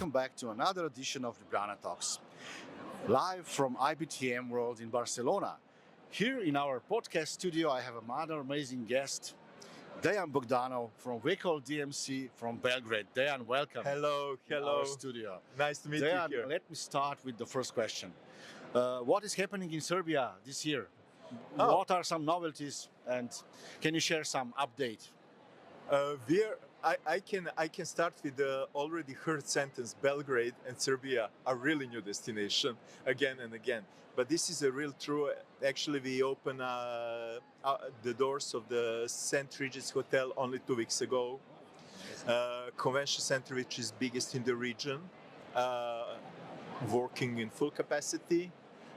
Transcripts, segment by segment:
welcome back to another edition of Ljubljana Talks, live from IBTM World in Barcelona. Here in our podcast studio, I have another amazing guest, Dejan Bogdanov from Vekol DMC from Belgrade. Dejan, welcome. Hello. To our studio. Nice to meet Dejan, you here. let me start with the first question. What is happening in Serbia this year? Oh. What are some novelties, and can you share some update? I can start with the already heard sentence. Belgrade and Serbia are really new destination again and again. But this is a real true. Actually, we opened the doors of the St. Regis Hotel only 2 weeks ago. Convention center, which is biggest in the region, working in full capacity.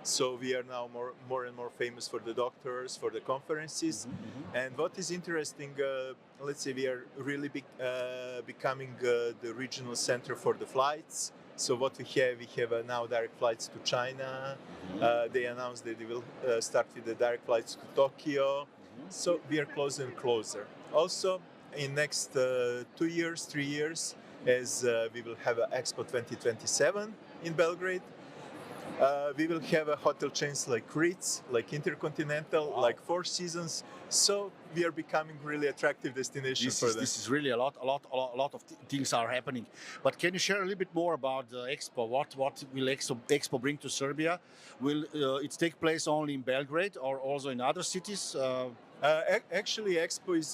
So we are now more and more famous for the doctors, for the conferences. And what is interesting, let's say we are really becoming the regional center for the flights. So what we have now direct flights to China. They announced that they will start with the direct flights to Tokyo. So we are closer and closer. Also, in next 2 years, 3 years, as we will have Expo 2027 in Belgrade. We will have a hotel chains like Ritz, like Intercontinental, like Four Seasons. So we are becoming really attractive destination for them. This is really a lot of things are happening. But can you share a little bit more about the Expo? What will Expo bring to Serbia? Will it take place only in Belgrade or also in other cities? Actually, Expo is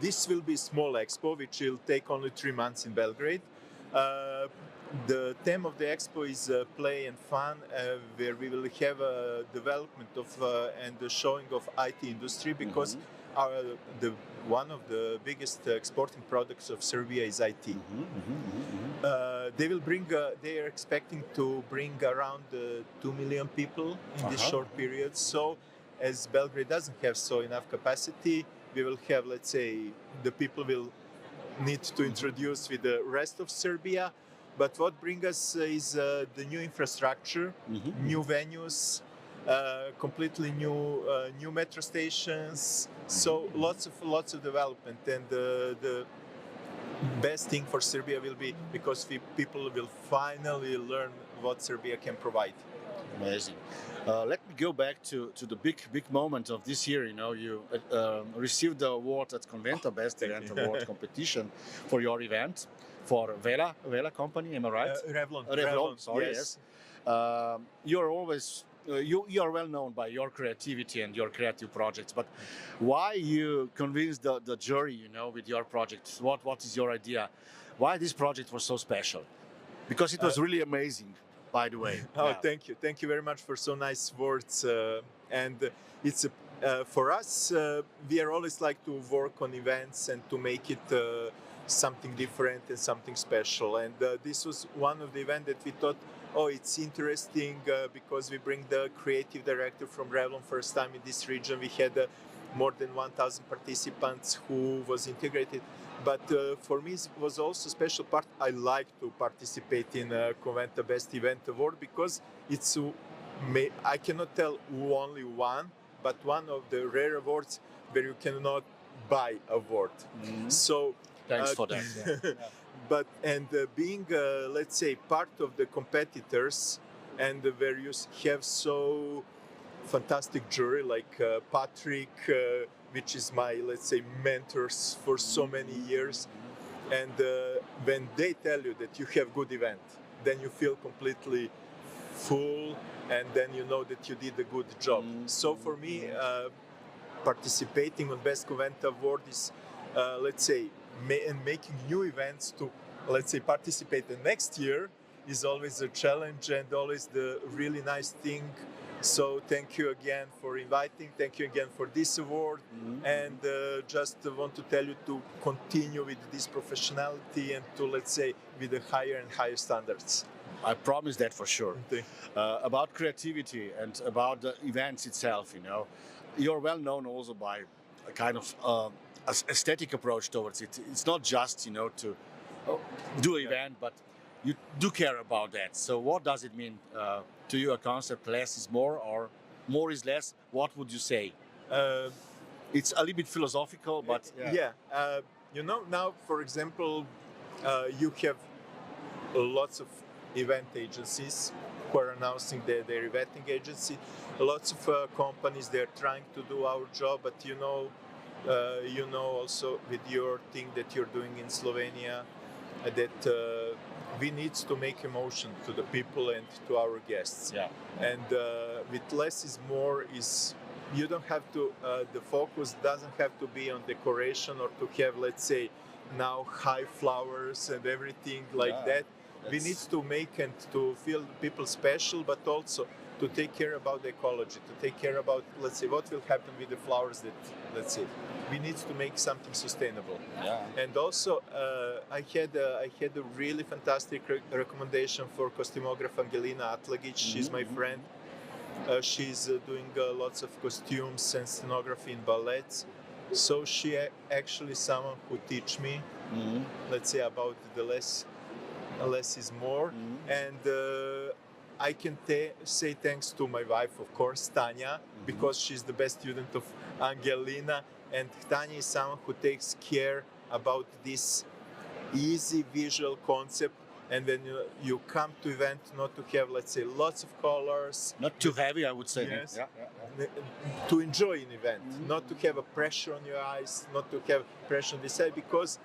this will be a small Expo, which will take only 3 months in Belgrade. The theme of the Expo is play and fun, where we will have a development of and the showing of IT industry, because one of the biggest exporting products of Serbia is IT. They will bring. They are expecting to bring around 2 million people in this short period. So, as Belgrade doesn't have enough capacity, we will have, let's say, the people will need to introduce with the rest of Serbia. But what brings us is the new infrastructure, new venues, completely new metro stations. So lots of development, and the best thing for Serbia will be because people will finally learn what Serbia can provide. Amazing. Let me go back to the big moment of this year. You know, you received the award at Conventa Best Event Award competition for your event for Vela company. Am I right? Revlon. Sorry, yes. You're always you are well known by your creativity and your creative projects. But why you convinced the jury? You know, with your project. What is your idea? Why this project was so special? Because it was really amazing. By the way. Thank you. Thank you very much for so nice words. And it's for us, we are always like to work on events and to make it something different and something special. And this was one of the events that we thought, it's interesting because we bring the creative director from Revlon first time in this region. We had more than 1,000 participants who was integrated. But for me, it was also a special part. I like to participate in Conventa Best Event Award because it's, I cannot tell only one, but one of the rare awards where you cannot buy award. So thanks for that. But being, let's say, part of the competitors, and where you have so fantastic jury like Patrick, which is my, let's say, mentors for so many years. And when they tell you that you have good event, then you feel completely full, and then you know that you did a good job. So for me, participating on Best Conventa Award is, let's say, and making new events to, let's say, participate the next year is always a challenge and always the really nice thing. So thank you again for inviting. Thank you again for this award. And just want to tell you to continue with this professionality and to, let's say, with the higher and higher standards. I promise that for sure. About creativity and about the events itself, you know, you're well known also by a kind of aesthetic approach towards it. It's not just, you know, to do an event, but you do care about that. So what does it mean to you, a concept less is more or more is less? What would you say? It's a little bit philosophical, but you know, now, for example, you have lots of event agencies who are announcing their eventing agency. Lots of companies, they're trying to do our job, but you know also with your thing that you're doing in Slovenia, that we need to make emotion to the people and to our guests. Yeah. And with less is more is you don't have to, the focus doesn't have to be on decoration or to have, let's say, now high flowers and everything like that. We need to make and to feel people special, but also to take care about the ecology, to take care about, let's say, what will happen with the flowers that, let's say, we need to make something sustainable. Yeah. And also, I had a really fantastic recommendation for costumographer Angelina Atlagic. She's my friend. She's doing lots of costumes and scenography in ballets. So she actually someone who teach me, let's say, about the less is more. And I can say thanks to my wife, of course, Tanya, because she's the best student of Angelina. And Tanya is someone who takes care about this easy visual concept. And when you come to event, not to have, let's say, lots of colors. Not too heavy, I would say. Yes. Yeah. To enjoy an event, not to have a pressure on your eyes, not to have pressure on the side, because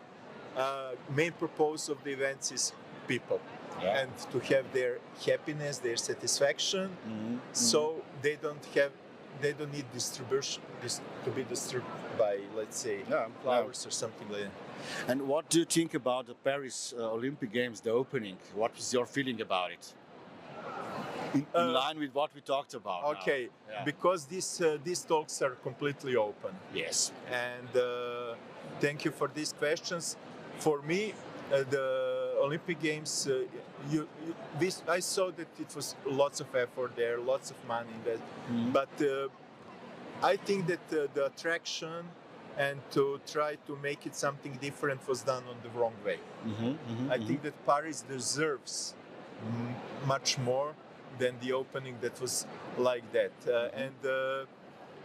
main purpose of the events is people. And to have their happiness, their satisfaction, so they don't need distribution to be distributed by, let's say, flowers or something like that. And what do you think about the Paris Olympic Games, the opening? What is your feeling about it? In line with what we talked about. Okay, because these talks are completely open. Yes. And thank you for these questions. For me, the Olympic Games, I saw that it was lots of effort there, lots of money in that. But I think that the attraction and to try to make it something different was done on the wrong way. I think that Paris deserves much more than the opening that was like that. And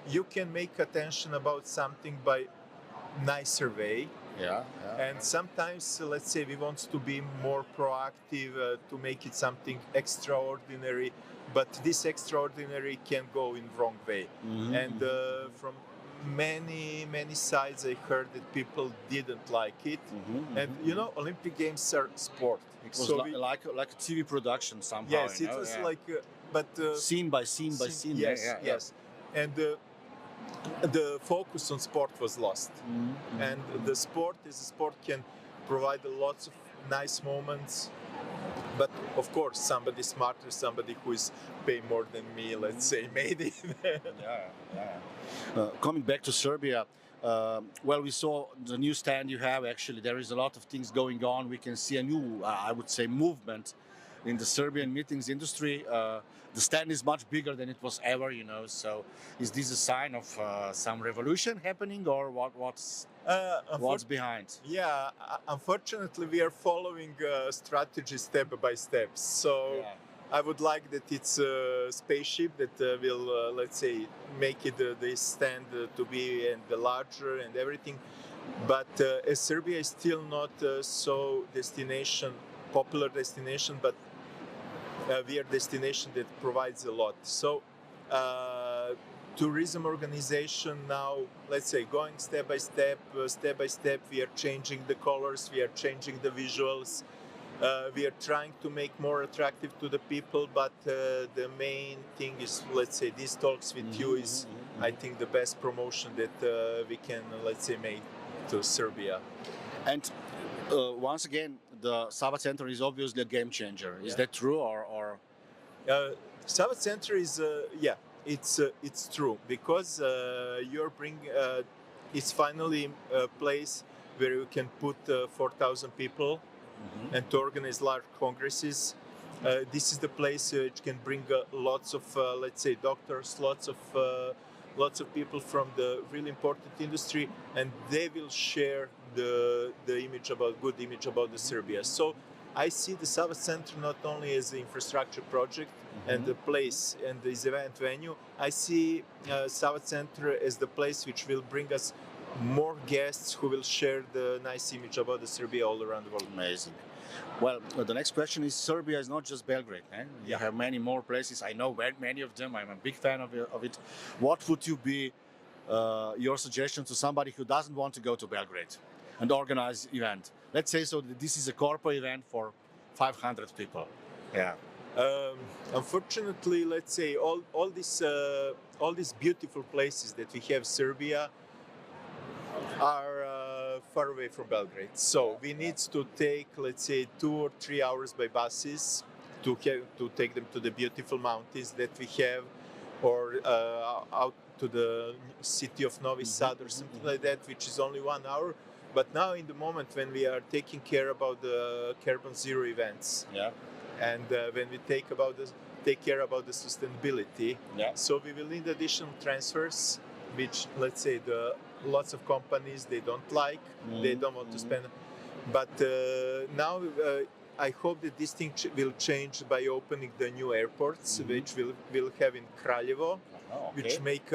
you can make attention about something by nicer way. And sometimes, let's say, we want to be more proactive to make it something extraordinary, but this extraordinary can go in wrong way. And from many sides, I heard that people didn't like it. And Olympic Games are sport. It was like a TV production somehow. Yes, it was like, but scene by scene by scene. Yes. And the focus on sport was lost. And the sport can provide lots of nice moments. But of course, somebody smarter, somebody who is paying more than me, let's say, made it. Coming back to Serbia, well, we saw the new stand you have. Actually, there is a lot of things going on. We can see a new, I would say, movement in the Serbian meetings industry. The stand is much bigger than it was ever, So, is this a sign of some revolution happening, or what's behind? Yeah, unfortunately, we are following strategy step by step. So, I would like that it's a spaceship that will, let's say, make it this stand to be and larger and everything. But as Serbia is still not so popular destination, but we are a destination that provides a lot. So tourism organization now, let's say, going step by step, we are changing the colors, we are changing the visuals. We are trying to make more attractive to the people, but the main thing is, let's say, these talks with you is, I think, the best promotion that we can, let's say, make to Serbia. And once again, the Sava Centar is obviously a game changer. Is that true, or? Sava Centar is, it's true, because you're bringing. It's finally a place where you can put 4,000 people. And to organize large congresses. This is the place which can bring lots of, let's say, doctors, lots of people from the really important industry, and they will share the good image about the Serbia. So I see the Sava Centar not only as an infrastructure project and the place and this event venue. I see Sava Centar as the place which will bring us more guests who will share the nice image about the Serbia all around the world. Amazing. Well, the next question is, Serbia is not just Belgrade. Eh? You Yeah. have many more places. I know many of them. I'm a big fan of it. What would you be your suggestion to somebody who doesn't want to go to Belgrade and organize event? Let's say so that this is a corporate event for 500 people. Yeah. Unfortunately, let's say all these beautiful places that we have Serbia are far away from Belgrade. So we need to take, let's say, 2 or 3 hours by buses to take them to the beautiful mountains that we have, or out to the city of Novi Sad or something like that, which is only 1 hour. But now, in the moment when we are taking care about the carbon zero events, Yeah. and when we take care about the sustainability, Yeah. so we will need additional transfers, which, let's say, the lots of companies they don't like, they don't want to spend. But now I hope that this thing will change by opening the new airports, which we'll have in Kraljevo, which make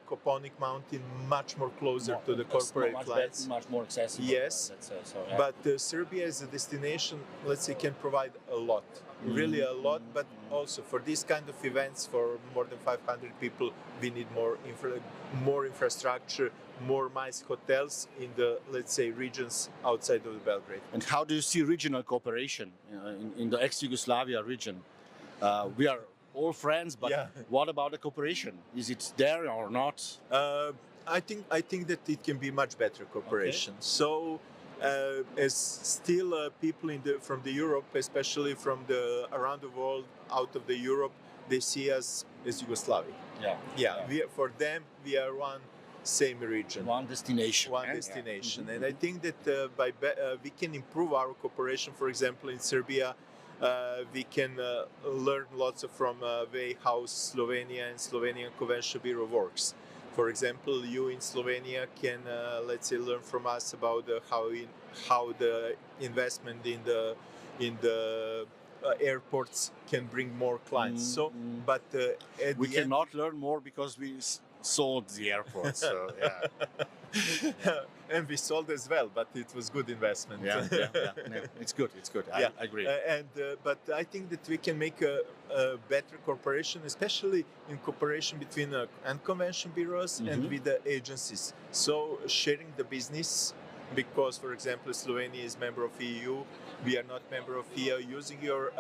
Koponik Mountain much more closer to the corporate clients. Much more accessible. Yes, let's say so. Yeah. but Serbia as a destination, let's say, can provide a lot, really a lot. But also for these kind of events, for more than 500 people, we need more infrastructure, more nice hotels in the, let's say, regions outside of Belgrade. And how do you see regional cooperation in the ex-Yugoslavia region? We are all friends, but what about the cooperation? Is it there or not? I think that it can be much better cooperation. Okay. So, as still people from the Europe, especially from the around the world, out of the Europe, they see us as Yugoslavia. For them, we are one same region, one destination, and I think that we can improve our cooperation. For example, in Serbia, we can learn lots from way how Slovenia and Slovenian Convention Bureau works. For example, you in Slovenia can, let's say, learn from us about how the investment in the airports can bring more clients. So, but we cannot learn more because we sold the airport. So and we sold as well, but it was good investment. Yeah. It's good. I agree. But I think that we can make a better cooperation, especially in cooperation between and convention bureaus and with the agencies. So sharing the business, because, for example, Slovenia is member of EU, we are not member of EU. Using your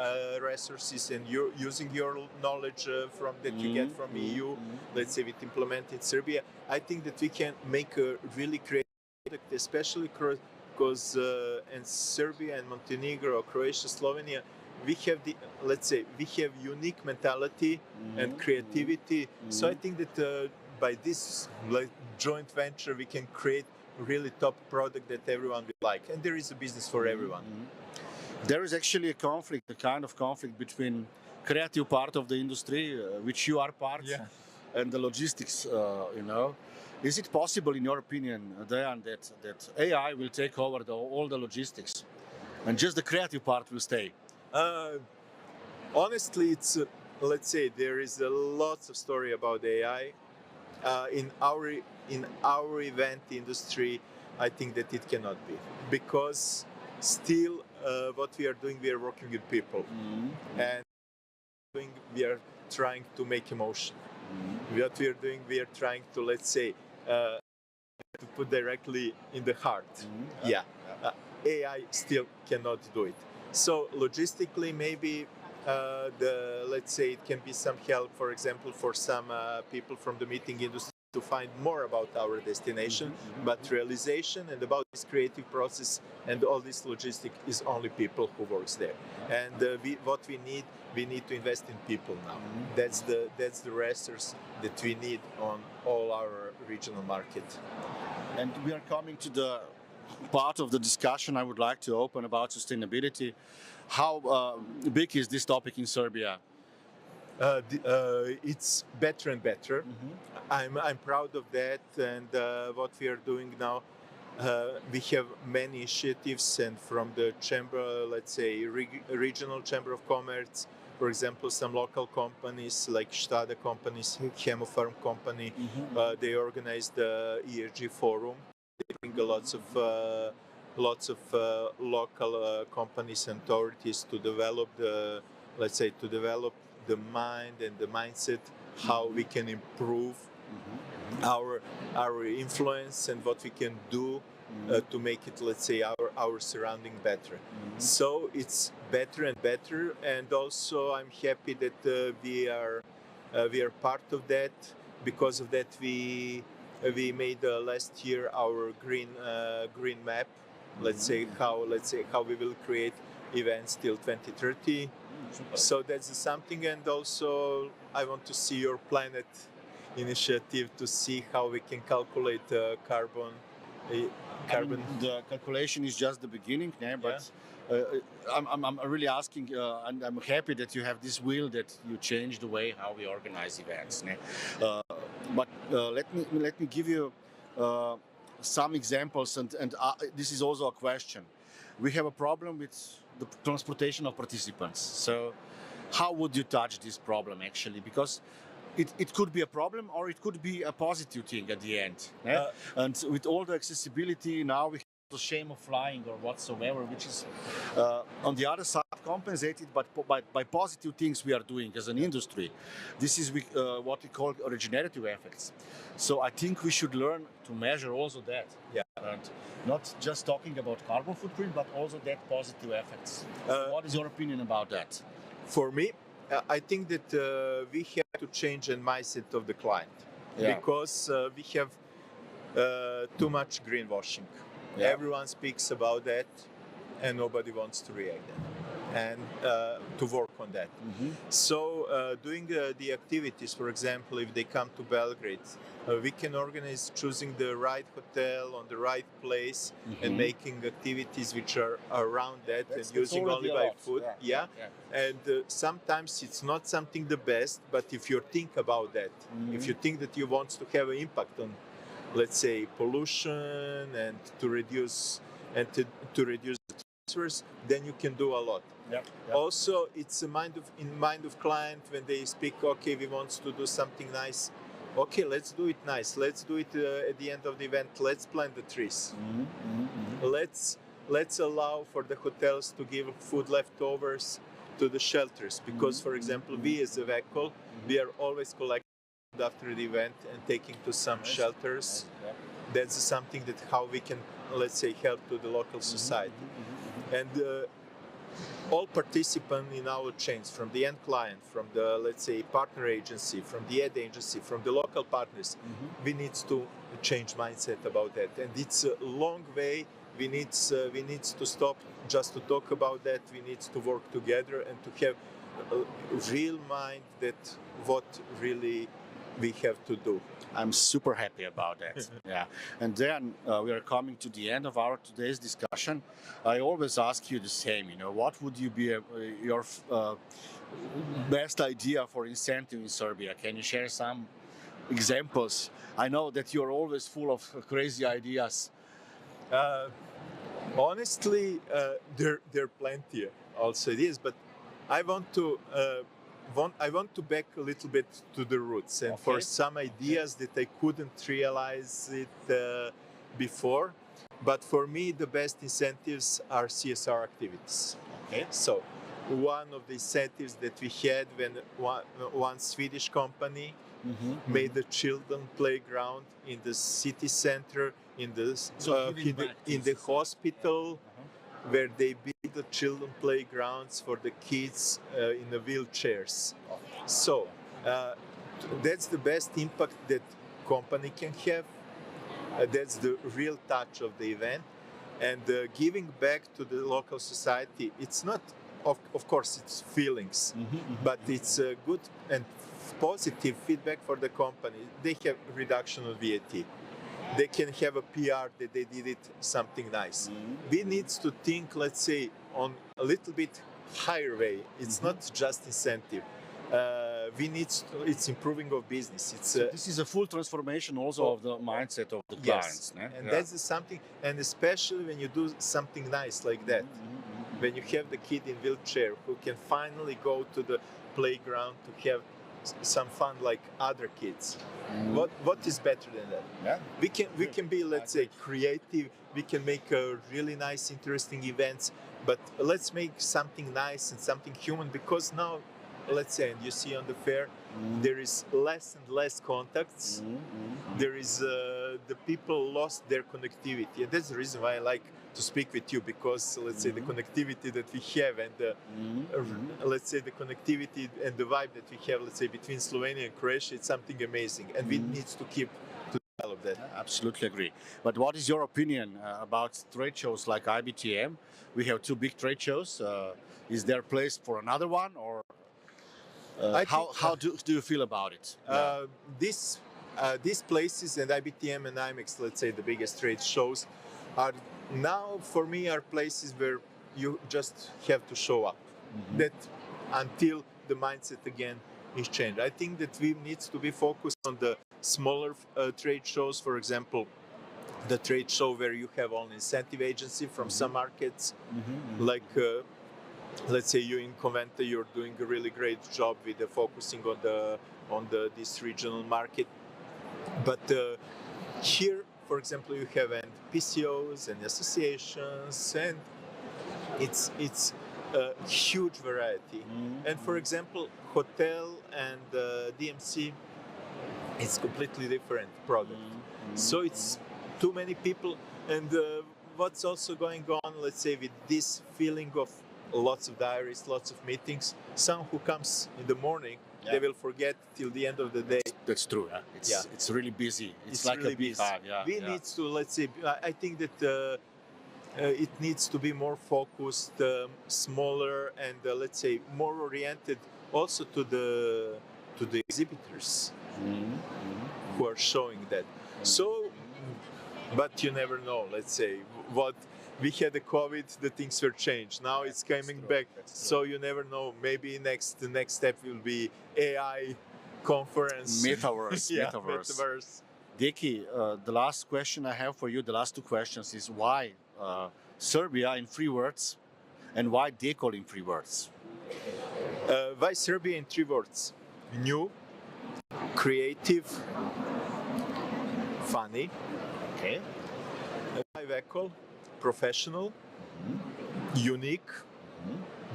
resources and using your knowledge that you get from EU, let's say, with implementing Serbia, I think that we can make a really creative product, especially because in Serbia and Montenegro, Croatia, Slovenia, we have we have unique mentality and creativity. So I think that by this joint venture, we can create really top product that everyone will like, and there is a business for everyone. There is actually a kind of conflict between creative part of the industry, which you are part, and the logistics. Is it possible, in your opinion, Dejan, that AI will take over all the logistics, and just the creative part will stay? Honestly, it's let's say there is a lots of story about AI. In our event industry, I think that it cannot be, because still what we are doing, we are working with people, and we are trying to make emotion. What we are doing, we are trying to, let's say, to put directly in the heart. AI still cannot do it. So logistically, maybe let's say it can be some help, for example, for some people from the meeting industry to find more about our destination, but realization and about this creative process and all this logistic is only people who works there. And what we need to invest in people now. That's the resource that we need on all our regional market. And we are coming to the part of the discussion I would like to open about sustainability. How big is this topic in Serbia? It's better and better. I'm proud of that, and what we are doing now, we have many initiatives, and from the chamber, let's say regional chamber of commerce, for example, some local companies like Stada companies, Hemofarm company, they organize the ESG forum. They bring lots of lots of local companies and authorities to develop the, let's say, to develop the mind and the mindset, how we can improve our influence and what we can do to make it, let's say, our surrounding better. So it's better and better, and also I'm happy that we are part of that. Because of that, we made last year our green map. Let's say how we will create events till 2030. So that's something, and also I want to see your planet initiative to see how we can calculate carbon. I mean, the calculation is just the beginning, but I'm really asking, and I'm happy that you have this will that you change the way how we organize events. But let me give you some examples, and this is also a question. We have a problem with the transportation of participants. So how would you touch this problem actually? Because it could be a problem or it could be a positive thing at the end. And with all the accessibility now, we have the shame of flying or whatsoever, which is on the other side compensated by positive things we are doing as an industry. This is what we call regenerative effects. So I think we should learn to measure also that. And not just talking about carbon footprint, but also that positive effects. What is your opinion about that? For me, I think that we have to change the mindset of the client because we have too much greenwashing. Everyone speaks about that, and nobody wants to react and to work on that. So doing the activities, for example, if they come to Belgrade, we can organize choosing the right hotel on the right place and making activities which are around that and using only by food. And sometimes it's not something the best, but if you think about that, if you think that you want to have an impact on, let's say, pollution and to reduce the transfers, then you can do a lot. Also, it's in mind of client when they speak. Okay, we want to do something nice. Okay, let's do it nice. Let's do it at the end of the event. Let's plant the trees. Let's allow for the hotels to give food leftovers to the shelters. Because, for example, we as a Vekol, we are always collecting after the event and taking to some shelters. That's something that how we can, let's say, help to the local society. And all participants in our chains, from the end client, from the, let's say, partner agency, from the ad agency, from the local partners, we need to change mindset about that. And it's a long way. We need to stop just to talk about that. We need to work together and to have a real mind that what really we have to do. I'm super happy about that. And then we are coming to the end of our today's discussion. I always ask you the same. What would you be your best idea for incentive in Serbia? Can you share some examples? I know that you're always full of crazy ideas. Honestly, there are plenty. Also, it is, but I want to back a little bit to the roots and for some ideas that I couldn't realize it before. But for me, the best incentives are CSR activities. So one of the incentives that we had when one Swedish company made a children playground in the city center, in the hospital, where they build the children playgrounds for the kids in the wheelchairs. So that's the best impact that company can have. That's the real touch of the event. And giving back to the local society, it's not, of course, it's feelings, but it's good and positive feedback for the company. They have reduction of VAT. They can have a PR that they did it something nice. We need to think, let's say, on a little bit higher way. It's not just incentive. It's improving of business. This is a full transformation also of the mindset of the clients. And that's something, and especially when you do something nice like that, when you have the kid in wheelchair who can finally go to the playground to have some fun like other kids. What is better than that? Yeah. We can be, let's say, creative. We can make really nice, interesting events, but let's make something nice and something human, because now, let's say, and you see on the fair, there is less and less contacts. There is the people lost their connectivity, and that's the reason why I like to speak with you, because let's say the connectivity that we have, and let's say the connectivity and the vibe that we have, let's say, between Slovenia and Croatia, it's something amazing, and we need to keep to develop that. I absolutely agree. But what is your opinion about trade shows like IBTM? We have two big trade shows. Is there a place for another one, or how do you feel about it? These places, and IBTM and IMEX, let's say the biggest trade shows, are now for me are places where you just have to show up. That until the mindset again is changed. I think that we need to be focused on the smaller trade shows. For example, the trade show where you have only incentive agency from some markets, like let's say you in Conventa, you're doing a really great job with the focusing on this regional market. But here, for example, you have PCOs and associations, and it's a huge variety. And for example, hotel and DMC, it's completely different product. So it's too many people, and what's also going on, let's say, with this feeling of lots of diaries, lots of meetings, some who comes in the morning, they will forget till the end of the day. That's true. It's really busy. It's like really a big hive. We need to, let's say, I think that it needs to be more focused, smaller, and let's say more oriented also to the exhibitors who are showing that. So, but you never know. Let's say what. We had a COVID, the things were changed. Now it's coming back, so you never know. Maybe the next step will be AI conference. Metaverse. Metaverse. Deki, the last question I have for you, the last two questions, is why Serbia in 3 words, and why Vekol in 3 words? Why Serbia in 3 words? New, creative, funny. Okay. Why Vekol? Professional, unique,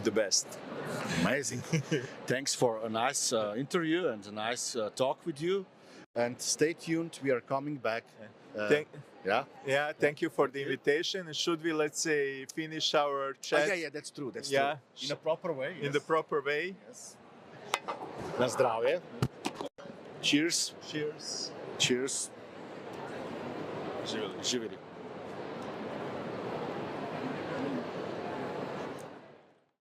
the best. Amazing. Thanks for a nice interview and a nice talk with you. And stay tuned, we are coming back. Thank you for the invitation. And should we, let's say, finish our chat? That's true. That's true. In a proper way. In the proper way. Yes. Na zdravje. Cheers. Cheers. Cheers. Živjeli. Živjeli.